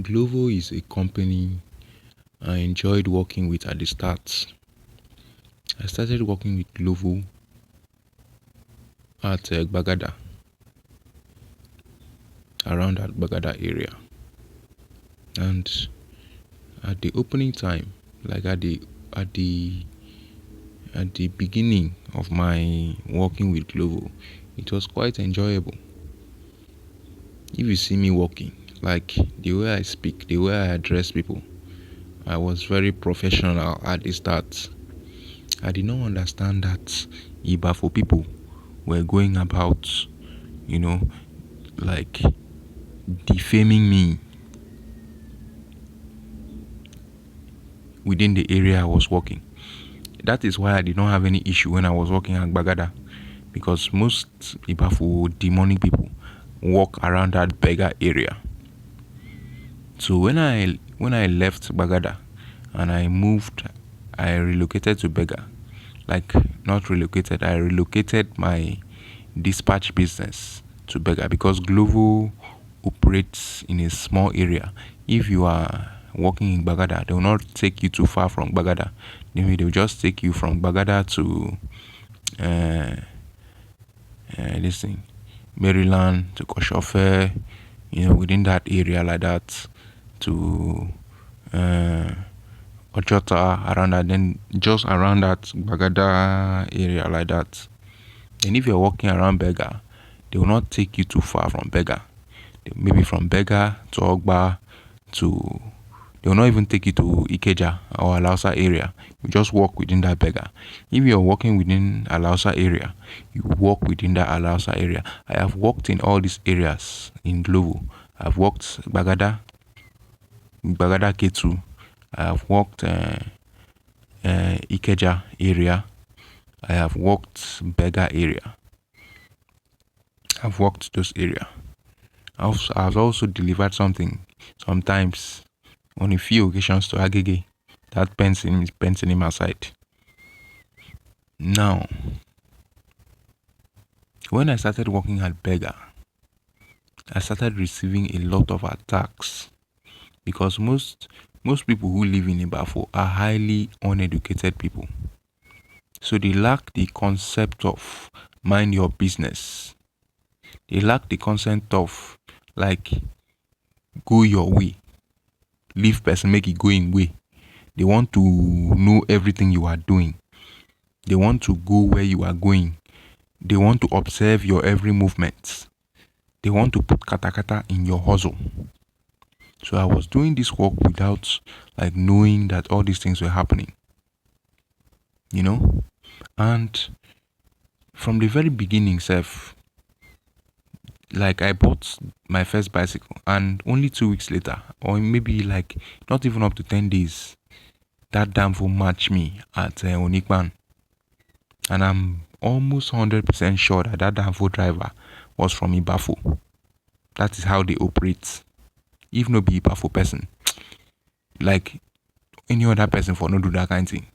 GLOVO is a company I enjoyed working with at the start. I started working with GLOVO at Bagada, around that Bagada area. And at the opening time, like at the at the beginning of my working with GLOVO, it was quite enjoyable. If you see me working, like the way I speak, the way I address people, I was very professional at the start. I did not understand that for people were going about, you know, like defaming me within the area I was working. That is why I did not have any issue when I was working at Bagada, because most Ibafu demonic people walk around that beggar area. So when I left Bagada and I relocated to Bega. Like not relocated, I relocated my dispatch business to Bega because GLOVO operates in a small area. If you are working in Bagada, they will not take you too far from Bagada. They will just take you from Bagada to this thing, Maryland to Koshofe, within that area like that to Ojota around that, then just around that Bagada area like that. And if you're walking around Bega, they will not take you too far from Bega. Maybe from Bega to Ogba to, they will not even take you to Ikeja or Alausa area. You just walk within that Bega. If you're walking within Alausa area, you walk within that Alausa area. I have walked in all these areas in GLOVO. I've walked Bagada K2. I have walked Ikeja area. I have walked Bega area. I've walked those area. I've also delivered something sometimes on a few occasions to Agege. That pencil is penciling my side. Now, when I started working at Bega, I started receiving a lot of attacks because most people who live in Ibafo are highly uneducated people. So they lack the concept of mind your business. They lack the concept of like go your way. Leave person, make it go in way. They want to know everything you are doing. They want to go where you are going. They want to observe your every movement. They want to put katakata in your hustle. So I was doing this work without like knowing that all these things were happening. And from the very beginning, like I bought my first bicycle and only 2 weeks later, or maybe like not even up to 10 days, that damn fool matched me at Onikban. And I'm almost 100% sure that damn fool driver was from Ibafo. That is how they operate. If no be Ibafo person, like any other person for not do that kind of thing.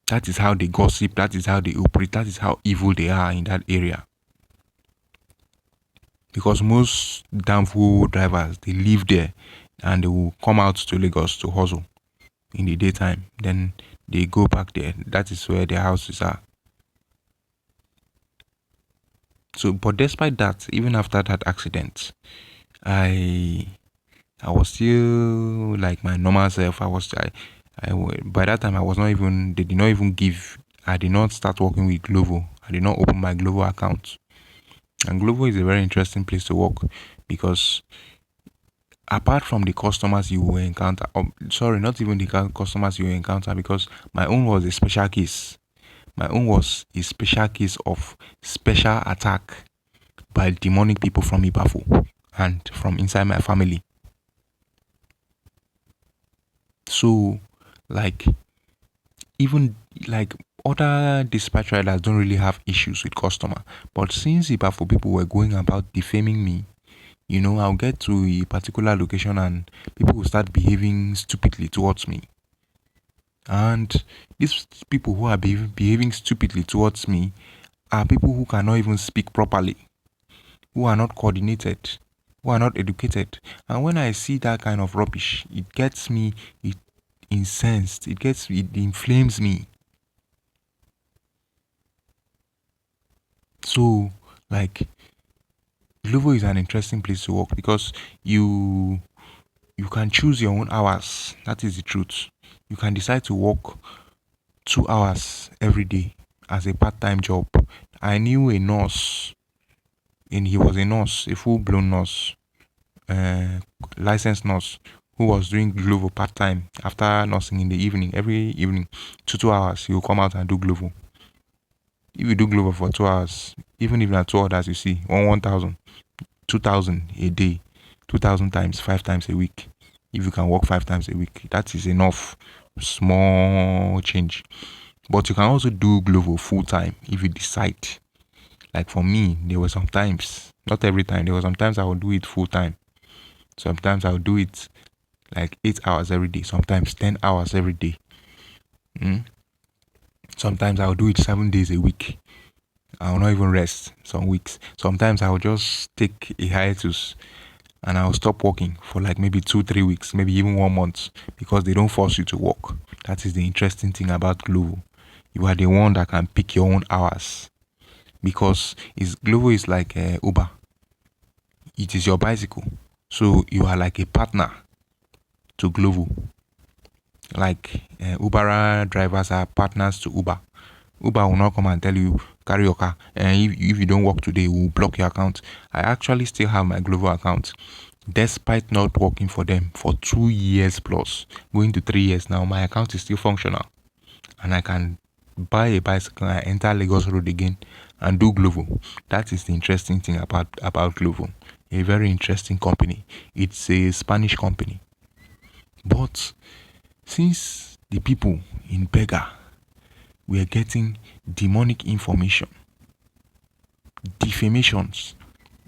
That is how they gossip. That is how they operate. That is how evil they are in that area. Because most damn fool drivers, they live there and they will come out to Lagos to hustle in the daytime. Then they go back there. That is where their houses are. So, but despite that, even after that accident, I was still like my normal self. By that time I was not even. They did not even give. I did not start working with GLOVO. I did not open my GLOVO account. And GLOVO is a very interesting place to work because apart from the customers you will encounter, not even the customers you will encounter, because my own was a special case. My own was a special case of special attack by demonic people from Ibafo and from inside my family. So, like, even like other dispatch riders don't really have issues with customer, but since Ibafo people were going about defaming me, I'll get to a particular location and people will start behaving stupidly towards me. And these people who are behaving stupidly towards me are people who cannot even speak properly, who are not coordinated. who are not educated. And when I see that kind of rubbish, it gets me it incensed. It inflames me. So like Glovo is an interesting place to work because you you can choose your own hours. That is the truth. You can decide to work 2 hours every day as a part-time job. I knew a nurse, and he was a nurse, a full-blown nurse, uh, licensed nurse, who was doing Glovo part-time after nursing in the evening. Every evening, 2 hours, he will come out and do Glovo. If you do Glovo for 2 hours, even if not 2 hours, you see 1,000, 2,000 a day, 2,000 times 5 times a week. If you can work 5 times a week, that is enough. Small change. But you can also do Glovo full time if you decide. Like for me, there were sometimes, not every time, there were sometimes I would do it full time. Sometimes I would do it like 8 hours every day, sometimes 10 hours every day. Mm? Sometimes I will do it 7 days a week. I will not even rest some weeks. Sometimes I will just take a hiatus and I'll stop working for like maybe 2, 3 weeks, maybe even 1 month because they don't force you to work. That is the interesting thing about Glovo. You are the one that can pick your own hours because Glovo is like Uber. It is your bicycle, so you are like a partner to Glovo. Like Uber drivers are partners to Uber. Uber will not come and tell you carry your car, and if you don't work today, we'll block your account. I actually still have my Glovo account, despite not working for them for 2 years plus, going to 3 years now. My account is still functional, and I can buy a bicycle and enter Lagos Road again and do Glovo. That is the interesting thing about Glovo. A very interesting company. It's a Spanish company, but since the people in Bega were getting demonic information, defamations,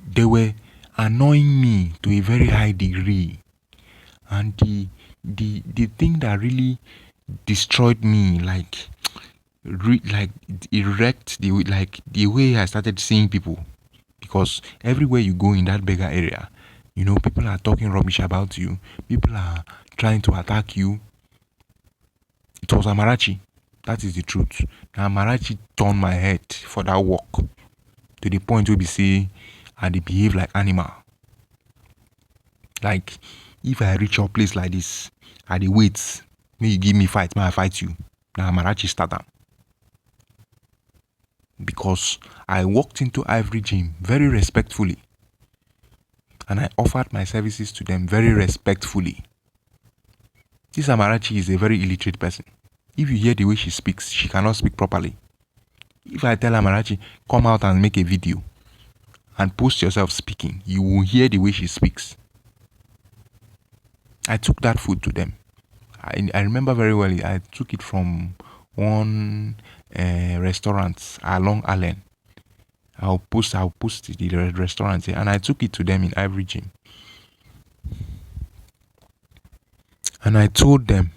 they were annoying me to a very high degree. And the thing that really destroyed me, like it wrecked the way I started seeing people. Because everywhere you go in that bigger area, people are talking rubbish about you. People are trying to attack you. It was Amarachi. That is the truth. Now Amarachi turned my head for that work to the point where we say I dey behave like animal. Like if I reach your place like this, I dey wait. May you give me fight, may I fight you. Now Amarachi start am. Because I walked into Ivory Gym very respectfully. And I offered my services to them very respectfully. This Amarachi is a very illiterate person. If you hear the way she speaks, she cannot speak properly. If I tell Amarachi, come out and make a video and post yourself speaking, you will hear the way she speaks. I took that food to them. I remember very well, I took it from one restaurant along Allen. I'll post the restaurant here, and I took it to them in Ivory Gym. And I told them,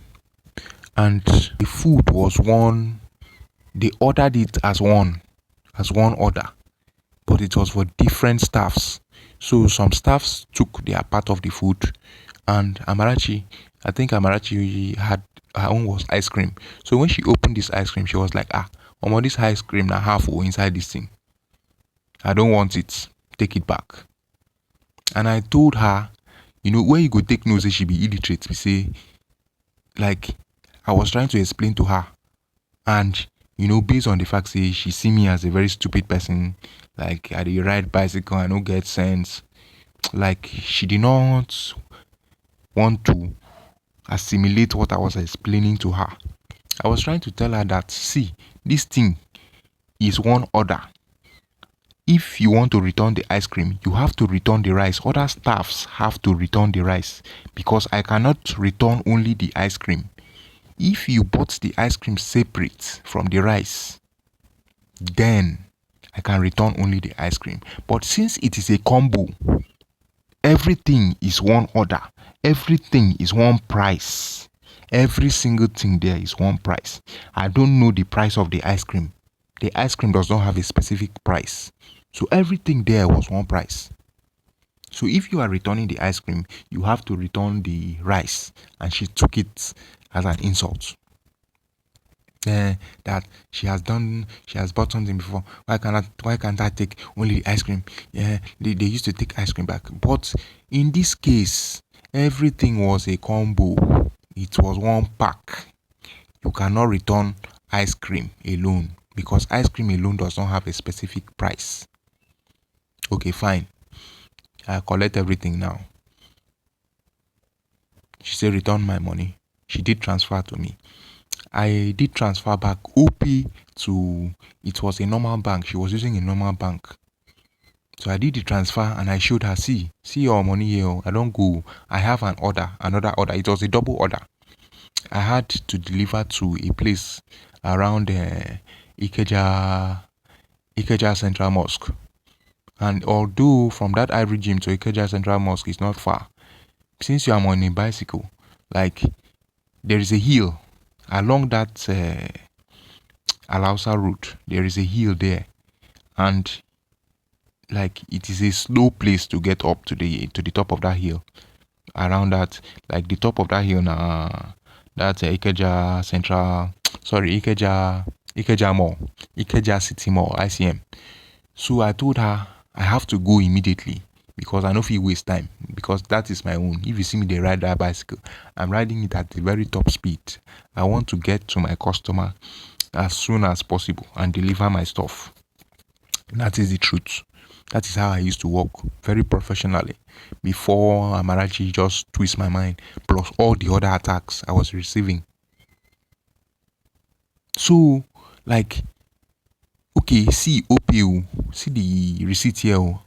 and the food was one, they ordered it as one order, but it was for different staffs. So some staffs took their part of the food, and I think Amarachi had her own was ice cream. So when she opened this ice cream, she was like, this ice cream na half inside this thing. I don't want it. Take it back. And I told her, where you go take notes, she be illiterate. We say, like, I was trying to explain to her, and based on the fact say she see me as a very stupid person, like I dey ride bicycle, I no get sense. Like she did not want to assimilate what I was explaining to her. I was trying to tell her that, see, this thing is one order. If you want to return the ice cream, you have to return the rice. Other staffs have to return the rice because I cannot return only the ice cream. If you bought the ice cream separate from the rice, then I can return only the ice cream. But since it is a combo, everything is one order. Everything is one price. Every single thing there is one price. I don't know the price of the ice cream. The ice cream does not have a specific price. So everything there was one price. So if you are returning the ice cream, you have to return the rice. And she took it as an insult. That she has bought something before. Why can't I take only the ice cream? Yeah, they used to take ice cream back. But in this case, everything was a combo. It was one pack. You cannot return ice cream alone because ice cream alone does not have a specific price. Okay, fine. I collect everything now. She said return my money. She did transfer to me. I did transfer back OP to, it was a normal bank. She was using a normal bank. So I did the transfer and I showed her, see your money here. I don't go. I have another order. It was a double order. I had to deliver to a place around Ikeja Central Mosque. And although from that Ivory Gym to Ikeja Central Mosque is not far, since you are on a bicycle, like there is a hill along that Alausa route. There is a hill there, and like it is a slow place to get up to the top of that hill. Around that, like the top of that hill now, that's Ikeja Central, sorry, Ikeja Mall, Ikeja City Mall, ICM. So I told her I have to go immediately because I know if you waste time because that is my own. If you see me they ride that bicycle, I'm riding it at the very top speed. I want to get to my customer as soon as possible and deliver my stuff. That is the truth. That is how I used to work, very professionally, before Amarachi just twist my mind, plus all the other attacks I was receiving. So, like, okay, see OPU, see the receipt here.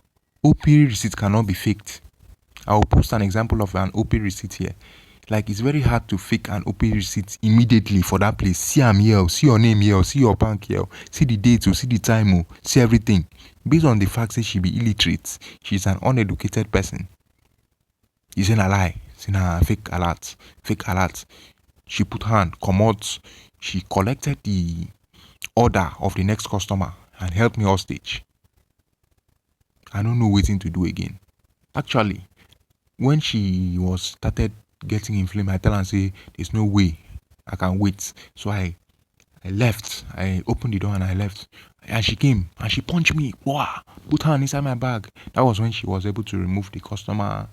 OP receipt cannot be faked. I will post an example of an OP receipt here. Like, it's very hard to fake an OP receipt immediately for that place. See I'm here, see your name here, see your bank here, see the date, see the time, see everything. Based on the fact that she be illiterate, she's an uneducated person. It's a lie. It's a fake alert. Fake alert. She put hand, come out. She collected the order of the next customer and helped me hostage. I don't know waiting to do again. Actually, when she was started getting inflamed, I tell her, say, there's no way I can wait. So I left. I opened the door and I left. And she came and she punched me. Wow! Put her inside my bag. That was when she was able to remove the customer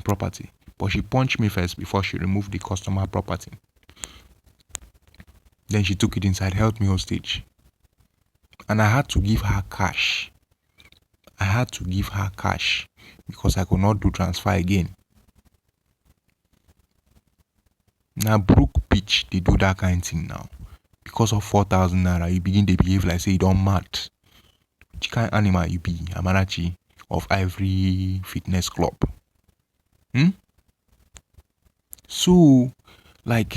property. But she punched me first before she removed the customer property. Then she took it inside, held me hostage. And I had to give her cash. I had to give her cash because I could not do transfer again. Now broke bitch, they do that kind of thing now. Because of 4,000 naira, you begin to behave like say you don't mad. Which kind of animal you be, Amarachi of Ivory Fitness Club? So, like,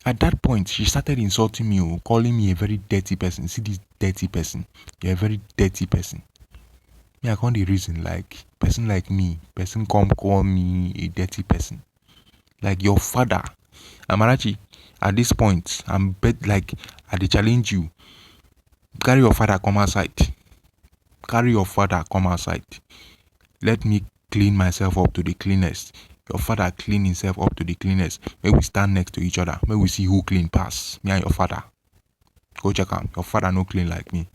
at that point, she started insulting me, calling me a very dirty person. See this dirty person. You're a very dirty person. Me, I can't the reason, like, person like me, person come call me a dirty person. Like your father. Amarachi, at this point, I challenge you. Carry your father, come outside. Carry your father, come outside. Let me clean myself up to the cleanest. Your father clean himself up to the cleanest. May we stand next to each other. May we see who clean pass. Me and your father. Go check him. Your father no clean like me.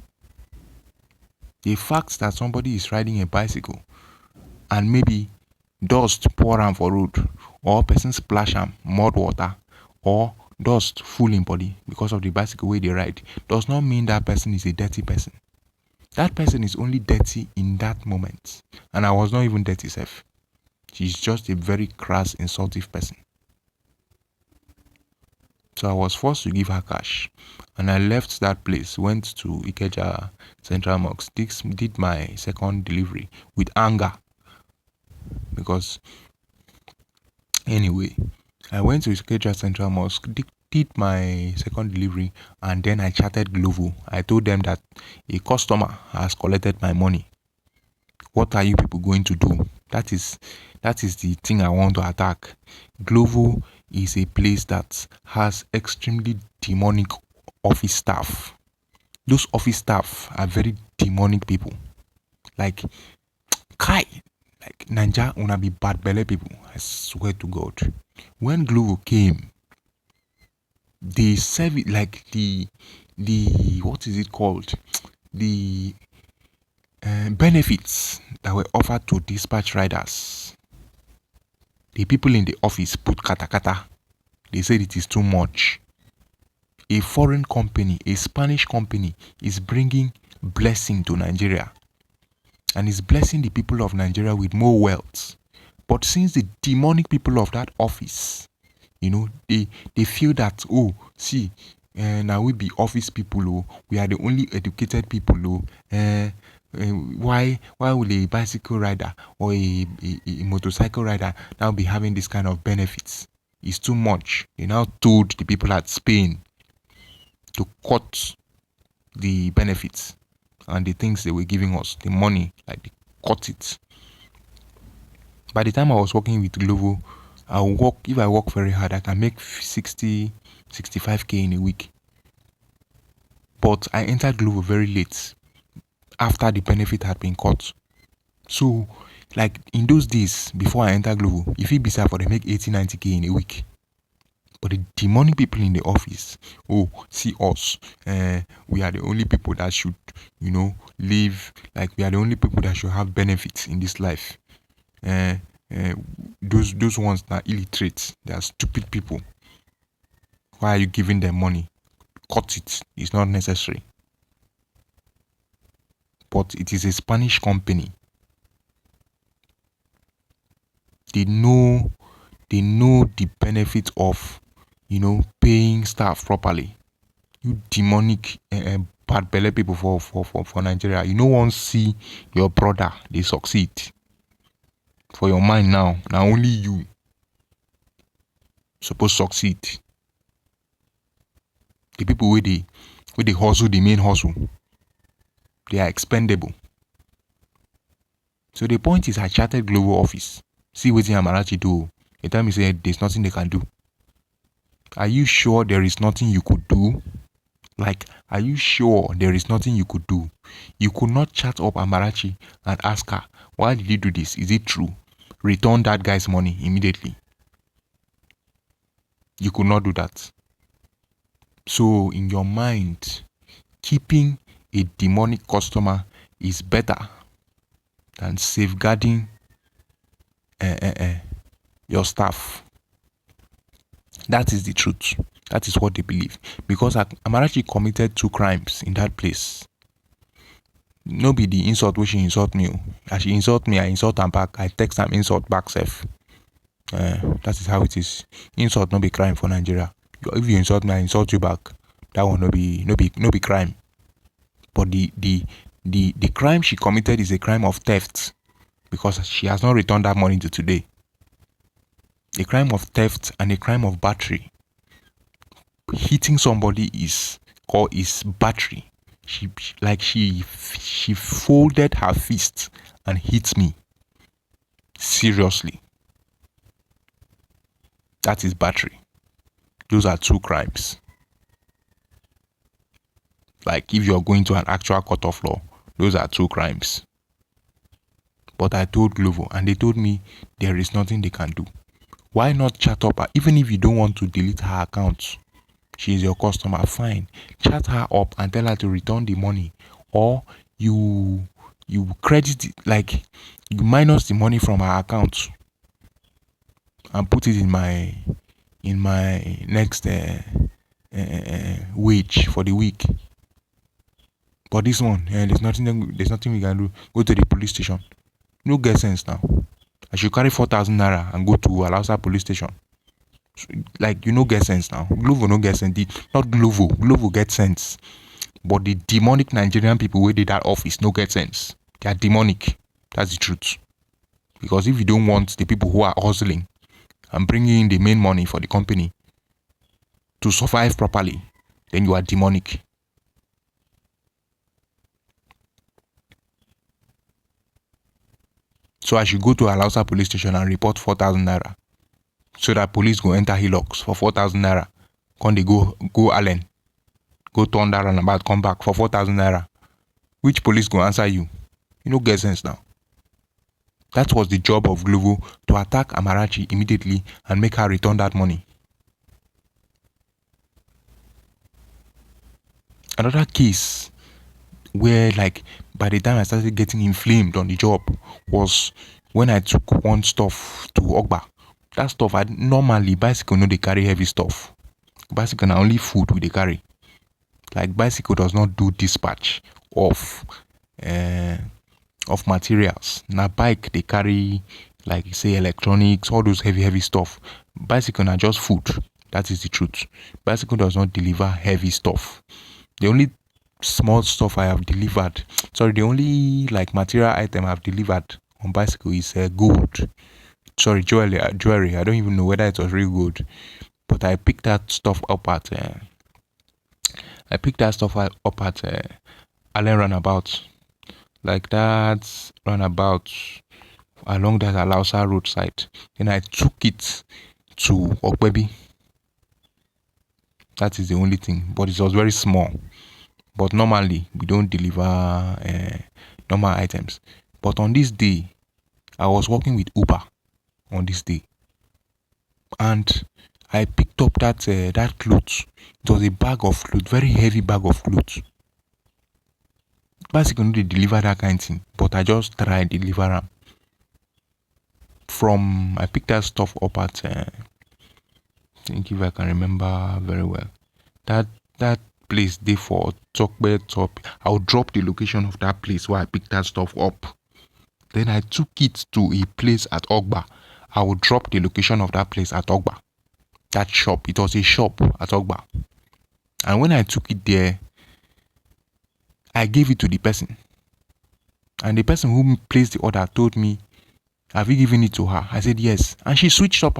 The fact that somebody is riding a bicycle and maybe dust pour am for road or person splash am mud water or dust full in body because of the bicycle way they ride does not mean that person is a dirty person. That person is only dirty in that moment. And I was not even dirty self. She's just a very crass, insultive person. So I was forced to give her cash. And I left that place, went to Ikeja Central Mosque, did my second delivery with anger. Because, anyway, I went to Ikeja Central Mosque, did my second delivery, and then I chatted GLOVO. I told them that a customer has collected my money. What are you people going to do? That is the thing I want to attack. GLOVO is a place that has extremely demonic office staff. Those office staff are very demonic people. Like, Kai, like Nanja, una be bad belly people. I swear to God. When GLOVO came, they serve it like the what is it called? The benefits that were offered to dispatch riders. The people in the office put kata kata. They said it is too much. A foreign company, a Spanish company, is bringing blessing to Nigeria and is blessing the people of Nigeria with more wealth. But since the demonic people of that office, they feel that, oh, see, now we be office people, oh, we are the only educated people, oh, why will a bicycle rider or a motorcycle rider now be having this kind of benefits? It's too much. They now told the people at Spain to cut the benefits and the things they were giving us, the money, like they cut it. By the time I was working with GLOVO, if I work very hard, I can make 60, 65K in a week. But I entered GLOVO very late after the benefit had been cut. So, like in those days before I entered GLOVO, if it be for them make 80, 90K in a week. But the demonic people in the office, oh, see us, we are the only people that should, live, like we are the only people that should have benefits in this life. Those ones that are illiterate, they are stupid people. Why are you giving them money? Cut it. It's not necessary. But it is a Spanish company. They know the benefit of, paying staff properly. You demonic bad belly people for Nigeria. You no want see your brother they succeed. For your mind now only you supposed succeed. The people where they hustle, the main hustle, they are expendable. So the point is, I chatted GLOVO office. See what Amarachi do. The time he said there's nothing they can do. Are you sure there is nothing you could do? Like, are you sure there is nothing you could do? You could not chat up Amarachi and ask her, why did you do this? Is it true? Return that guy's money immediately. You could not do that. So in your mind, keeping a demonic customer is better than safeguarding your staff. That is the truth. That is what they believe. Because Amarachi committed 2 crimes in that place. No be the insult where she insult me. As she insult me, I insult her back. I text am insult back self. That is how it is. Insult no be crime for Nigeria. If you insult me, I insult you back. That one no be crime. But the crime she committed is a crime of theft, because she has not returned that money to today. A crime of theft and a crime of battery. Hitting somebody is battery. She folded her fist and hit me. Seriously. That is battery. Those are 2 crimes. Like if you're going to an actual court of law, those are 2 crimes. But I told GLOVO and they told me there is nothing they can do. Why not chat up her? Even if you don't want to delete her account, she is your customer, fine. Chat her up and tell her to return the money. Or you credit it, like you minus the money from her account and put it in my next wage for the week. But this one, there's nothing we can do. Go to the police station. No get sense now. I should carry 4,000 naira and go to Alausa police station. Like, you no get sense now. GLOVO no get sense. Not GLOVO. GLOVO get sense. But the demonic Nigerian people where did that office no get sense. They are demonic. That's the truth. Because if you don't want the people who are hustling and bringing in the main money for the company to survive properly, then you are demonic. So I should go to Alausa police station and report 4,000 naira. So that police go enter Hilux for 4,000 naira. Come they go Allen. Go turn that and about come back for 4,000 naira. Which police go answer you? You no get sense now. That was the job of GLOVO, to attack Amarachi immediately and make her return that money. Another case where, like, by the time I started getting inflamed on the job was when I took one stuff to Ogba. That stuff, I normally bicycle no dey carry heavy stuff. Bicycle na only food we dey carry. Like, bicycle does not do dispatch of materials. Na bike dey carry, like, say, electronics, all those heavy stuff. Bicycle na just food. That is the truth. Bicycle does not deliver heavy stuff. The only small stuff I have delivered, the only, like, material item I've delivered on bicycle is gold. Jewelry. I don't even know whether it was real gold, but I picked that stuff up at Allen Roundabout. Like, that roundabout along that Alausa roadside. Then I took it to Okpebi. That is the only thing, but it was very small. But normally we don't deliver normal items. But on this day, I was working with Uber on this day, and I picked up that clothes. It was a bag of clothes, very heavy bag of clothes. Basically, no dey deliver that kind of thing, but I just try deliver am. I picked that stuff up at I think, if I can remember very well, that place dey for Tokbe Top. I'll drop the location of that place where I picked that stuff up. Then I took it to a place at Ogba. I will drop the location of that place at Ogba. That shop, it was a shop at Ogba. And when I took it there, I gave it to the person. And the person who placed the order told me, "Have you given it to her?" I said yes. And she switched off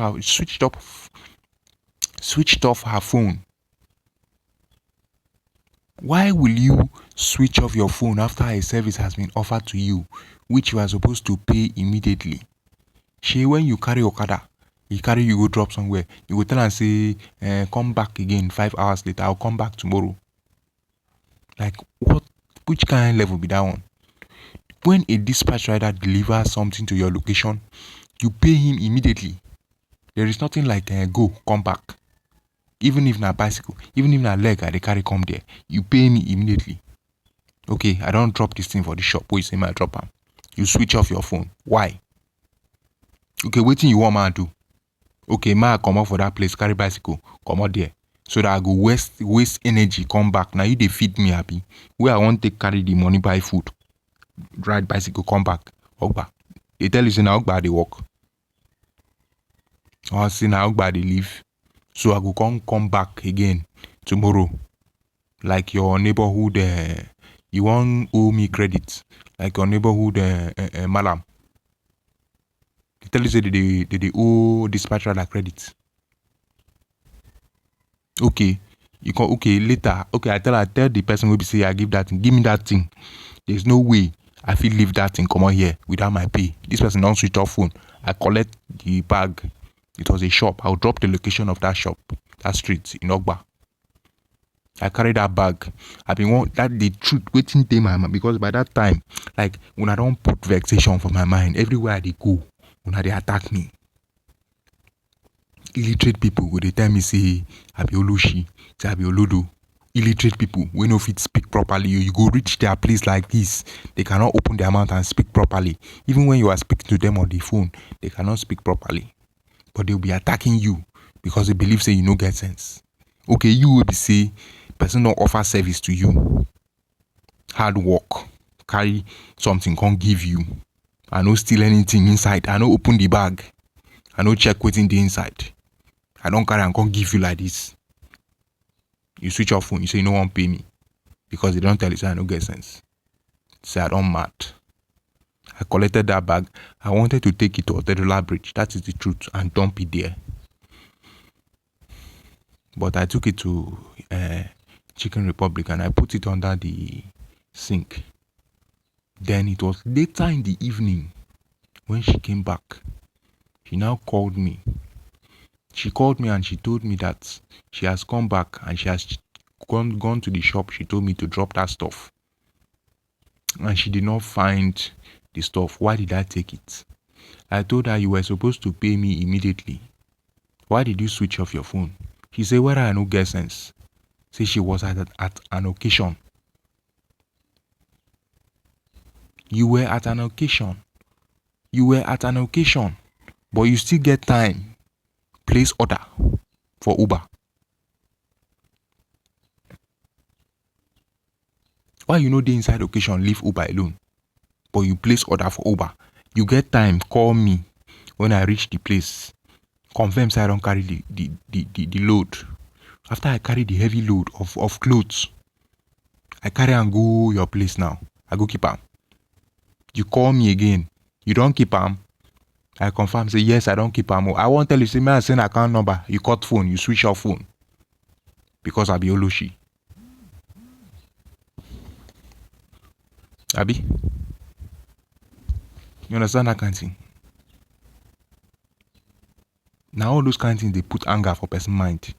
her phone. Why will you switch off your phone after a service has been offered to you, which you are supposed to pay immediately? When you carry Okada, you go drop somewhere, you go tell and say, come back again 5 hours later, I'll come back tomorrow. Like, what? Which kind of level be that one? When a dispatch rider delivers something to your location, you pay him immediately. There is nothing like go, come back. Even if na bicycle, even if na leg I dey carry come there, you pay me immediately. Okay, I don't drop this thing for the shop. Where you say I drop am? You switch off your phone. Why? Okay, wetin you want me to do? Okay, I come out for that place, carry bicycle, come out there, so that I go waste energy, come back. Now you dey feed me happy. Where I want to carry the money, buy food, ride bicycle, come back. Ogba, they tell you say na Ogba dey work, or say na Ogba dey live. So I go come back again tomorrow. Like your neighborhood, you won't owe me credit. Like your neighborhood, malam. They tell you say they owe dispatch rider credit. Okay, you can later. Okay, I tell the person who be say I give that thing, give me that thing. There's no way I feel leave that thing come out here without my pay. This person don't switch off phone. I collect the bag. It was a shop. I'll drop the location of that shop, that street in Ogba. I carry that bag. I been that the truth waiting in my mind, because by that time, like, when I don't put vexation for my mind, everywhere they go, when they attack me. Illiterate people go they tell me say I be Olushi, say I be Olodo. Illiterate people when no fit speak properly, you go reach their place like this, they cannot open their mouth and speak properly. Even when you are speaking to them on the phone, they cannot speak properly. But they'll be attacking you because they believe say you no get sense. Okay, you will be say person don't offer service to you. Hard work, carry something, can't give you. I no steal anything inside. I no open the bag. I no check what's in the inside. I don't carry and can't give you like this. You switch off phone, you say you no want pay me. Because they don't tell you say I no get sense. Say I don't mad. I collected that bag. I wanted to take it to Otedola Bridge. That is the truth, and dump it there. But I took it to Chicken Republic and I put it under the sink. Then it was later in the evening when she came back. She now called me. She called me and she told me that she has come back and she has gone to the shop. She told me to drop that stuff. And she did not find the stuff. Why did I take it? I told her you were supposed to pay me immediately. Why did you switch off your phone? She said, whether I no get sense. Say she was at an occasion. You were at an occasion. You were at an occasion. But you still get time. Place order for Uber. Why you know the inside occasion leave Uber alone? But you place order for Uber. You get time, call me when I reach the place. Confirm say I don't carry the load. After I carry the heavy load of clothes, I carry and go your place now. I go keep am. You call me again. You don't keep am. I confirm say yes, I don't keep am. I won't tell you, say me I send account number. You cut phone, you switch off phone. Because I be Oloshi. Abi? You understand that kind of thing? Now all those kind of things they put anger for person mind.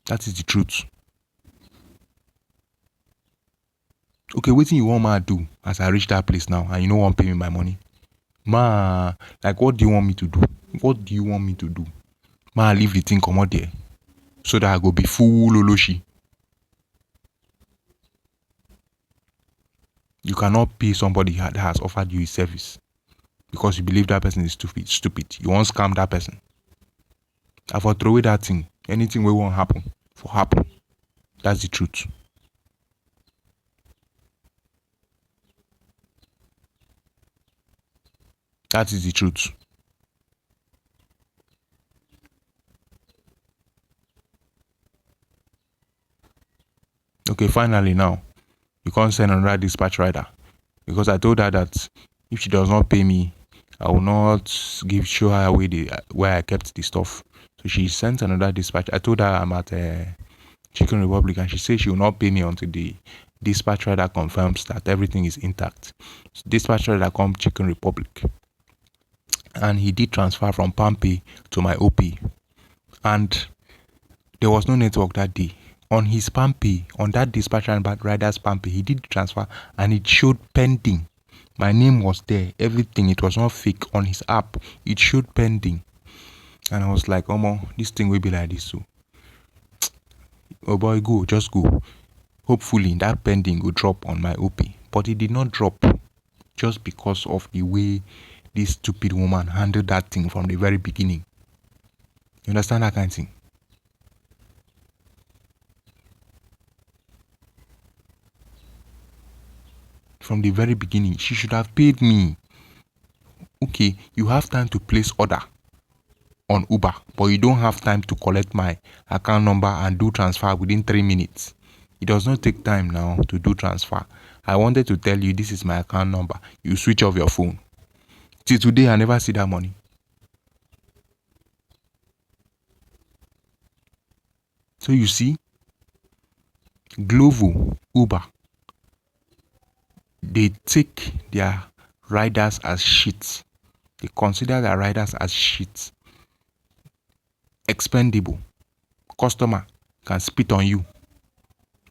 That is the truth. Okay, wetin you want ma do as I reach that place now and you no wan pay me my money? Ma, like what do you want me to do? What do you want me to do? Ma, leave the thing comot there so that I go be full Oloshi. You cannot pay somebody that has offered you a service because you believe that person is stupid. You want scam that person. I for throw away that thing. Anything wey wan happen for happen. That's the truth. That is the truth. Okay, finally now, you can't send another dispatch rider because I told her that if she does not pay me, I will not show her where I kept the stuff. So she sent another dispatch. I told her I'm at Chicken Republic and she said she will not pay me until the dispatch rider confirms that everything is intact. So dispatch rider come Chicken Republic and he did transfer from PalmPay to my OP and there was no network that day. On his PalmPay, on that dispatch rider's PalmPay, he did transfer and it showed pending. My name was there, everything. It was not fake. On his app, it showed pending. And I was like, Omo, this thing will be like this. So, oh boy, just go. Hopefully, that pending will drop on my OP. But it did not drop just because of the way this stupid woman handled that thing from the very beginning. You understand that kind of thing? From the very beginning, she should have paid me. Okay, you have time to place order on Uber, but you don't have time to collect my account number and do transfer within 3 minutes. It does not take time now to do transfer. I wanted to tell you this is my account number. You switch off your phone. Till today, I never see that money. So you see, GLOVO, Uber, they take their riders as shit. They consider their riders as shit. Expendable. Customer can spit on you.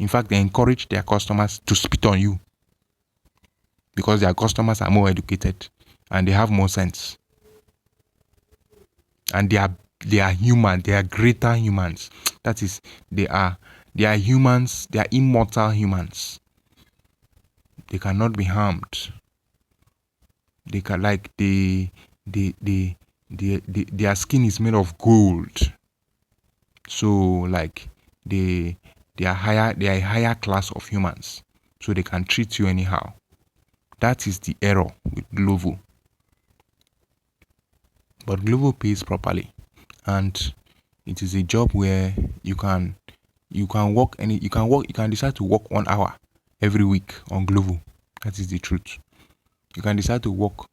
In fact, they encourage their customers to spit on you because their customers are more educated and they have more sense. And they are human. They are greater humans. That is, they are humans. They are immortal humans. They cannot be harmed. They can their skin is made of gold. So like they are a higher class of humans. So they can treat you anyhow. That is the error with GLOVO. But GLOVO pays properly, and it is a job where you can decide to work 1 hour every week on GLOVO. That is the truth. You can decide to work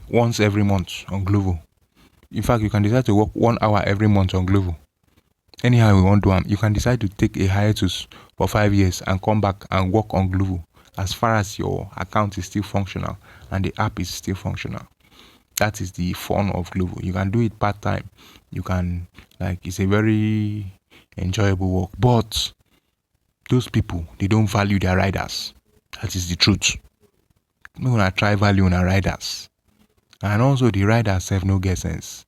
once every month on GLOVO. In fact, you can decide to work 1 hour every month on GLOVO. Anyhow you want to you can decide to take a hiatus for 5 years and come back and work on GLOVO as far as your account is still functional and the app is still functional. That is the fun of GLOVO. You can do it part-time. You can, it's a very enjoyable work. But those people, they don't value their riders. That is the truth. make una try value una riders. And also the riders sef no get sense.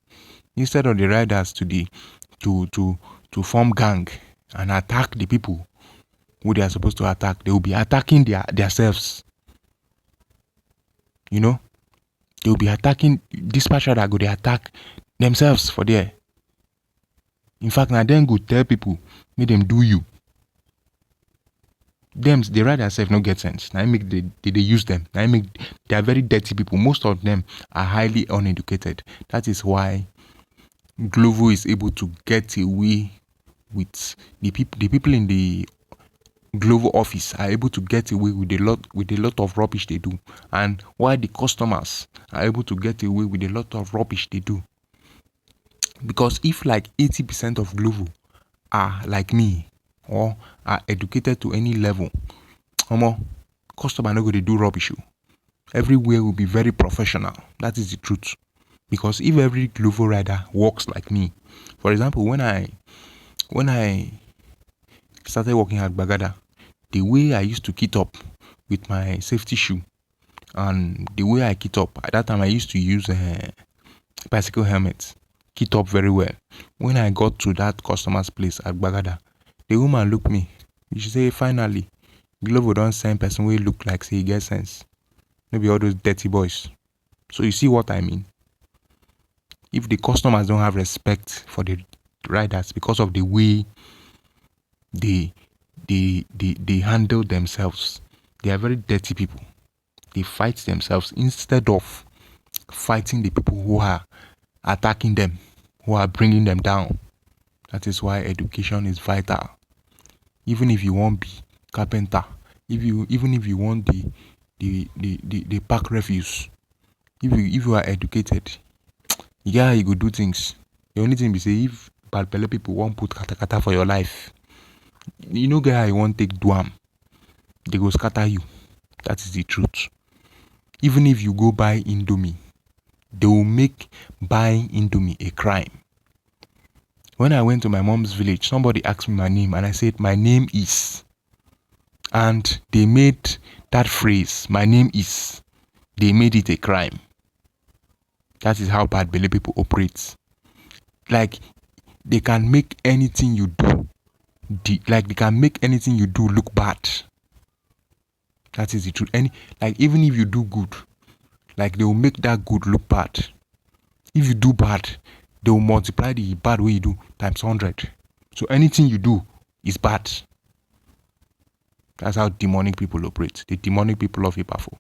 Instead of the riders to form gang and attack the people who they are supposed to attack, they will be attacking themselves. You know, they will be attacking dispatch rider go they attack themselves for there. In fact, now then go tell people make them do you. Them the riders self no get sense. Now make they use them. Now make they are very dirty people. Most of them are highly uneducated. That is why GLOVO is able to get away with the people in the GLOVO office are able to get away with a lot of rubbish they do, and why the customers are able to get away with a lot of rubbish they do. Because if like 80% of GLOVO are like me or are educated to any level, customer no go dey do rubbish. Everywhere will be very professional. That is the truth. Because if every GLOVO rider works like me, for example, when I started working at Bagada, the way I used to kit up with my safety shoe and the way I kit up, at that time I used to use a bicycle helmet, kit up very well. When I got to that customer's place at Bagada, the woman looked me. She say, finally, GLOVO don't send person wey look like say he get sense. Maybe all those dirty boys. So you see what I mean? If the customers don't have respect for the riders because of the way they handle themselves, they are very dirty people. They fight themselves instead of fighting the people who are attacking them, who are bringing them down. That is why education is vital. Even if you want be carpenter, even if you want the park refuse, if you are educated, yeah, you go do things. The only thing be say if bad belle people won't put kata for your life, you know get how you want take do am, they go scatter you. That is the truth. Even if you go buy Indomie, they will make buying Indomie a crime. When I went to my mom's village, somebody asked me my name and I said my name is, and they made that phrase, my name is, they made it a crime. That is how bad belly people operate. Like they can make anything you do, look bad. That is the truth. Even if you do good, like they will make that good look bad. If you do bad, they will multiply the bad way you do times 100. So anything you do is bad. That's how demonic people operate. The demonic people of Ipafu.